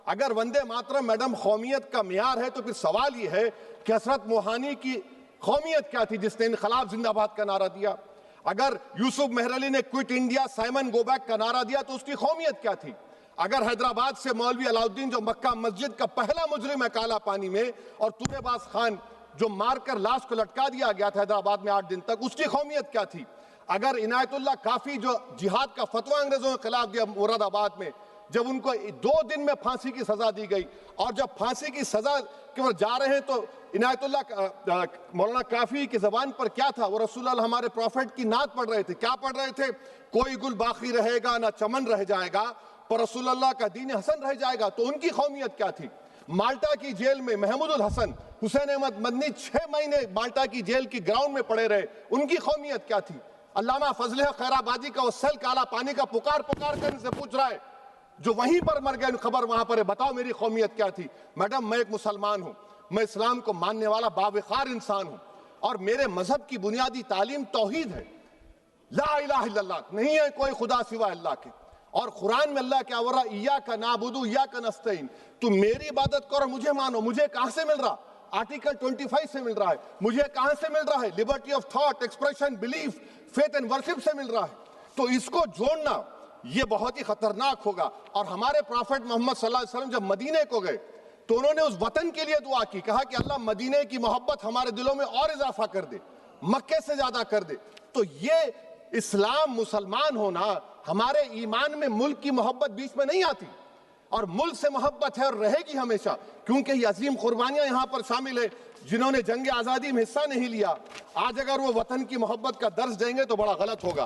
اگر وندے ماترم میڈم قومیت کا معیار ہے تو پھر سوال یہ ہے کہ حضرت موہانی کی قومیت کیا تھی جس نے انقلاب زندہ باد کا نعرہ دیا؟ اگر یوسف مہر علی نے quit India Simon go back کا نعرہ دیا تو اس کی قومیت کیا تھی؟ اگر حیدرآباد سے مولوی علاؤالدین جو مکہ مسجد کا پہلا مجرم ہے کالا پانی میں، اور تورے باز خان جو مار کر لاش کو لٹکا دیا گیا تھا حیدرآباد میں 8 دن تک، اس کی قومیت کیا تھی؟ اگر عنایت اللہ کافی جو جہاد کا فتویٰ انگریزوں کے خلاف دیا مراد آباد میں، جب ان کو 2 دن میں پھانسی کی سزا دی گئی، اور جب پھانسی کی سزا کے وہ جا رہے ہیں تو عنایت اللہ مولانا کافی کی زبان پر کیا تھا؟ وہ رسول اللہ ہمارے پروفیٹ کی نعت پڑھ رہے تھے. کیا پڑھ رہے تھے؟ کوئی گل باقی رہے گا نہ چمن رہ جائے گا، پر رسول اللہ کا دین حسن رہ جائے گا. تو ان کی قومیت کیا تھی؟ مالٹا کی جیل میں محمود الحسن، حسین احمد مدنی 6 مہینے مالٹا کی جیل کی گراؤنڈ میں پڑے رہے، ان کی قومیت کیا تھی؟ علامہ فضل حق خیر آبادی کا وہ سیل کالا پانی کا پکار کر ان سے پوچھ رہا ہے جو وہیں پر مر گئے، خبر وہاں پر ہے، بتاؤ میری قومیت کیا تھی؟ میڈم میں ایک مسلمان ہوں، میں اسلام کو ماننے والا باوقار انسان ہوں، اور میرے مذہب کی بنیادی تعلیم توحید ہے. لا الہ الا اللہ، نہیں ہے کوئی خدا سوائے اللہ کے. اور قرآن میں اللہ کیا بول رہا؟ ایاک نعبد و ایاک نستعین، تم میری عبادت کرو مجھے مانو. مجھے کہاں سے مل رہا؟ آرٹیکل 25 سے مل رہا ہے. مجھے کہاں سے مل رہا ہے؟ Liberty of thought, expression, belief, faith and worship سے مل رہا ہے. تو اس کو جوڑنا یہ بہت ہی خطرناک ہوگا. اور ہمارے پروفیٹ محمد صلی اللہ علیہ وسلم جب مدینے کو گئے تو انہوں نے اس وطن کے لیے دعا کی، کہا کہ اللہ مدینے کی محبت ہمارے دلوں میں اور اضافہ کر دے، مکے سے زیادہ کر دے. تو یہ اسلام مسلمان ہونا، ہمارے ایمان میں ملک کی محبت بیچ میں نہیں آتی، اور ملک سے محبت ہے اور رہے گی ہمیشہ، کیونکہ یہ عظیم قربانیاں یہاں پر شامل ہیں جنہوں نے جنگ آزادی میں حصہ نہیں لیا. آج اگر وہ وطن کی محبت کا درس دیں گے تو بڑا غلط ہوگا.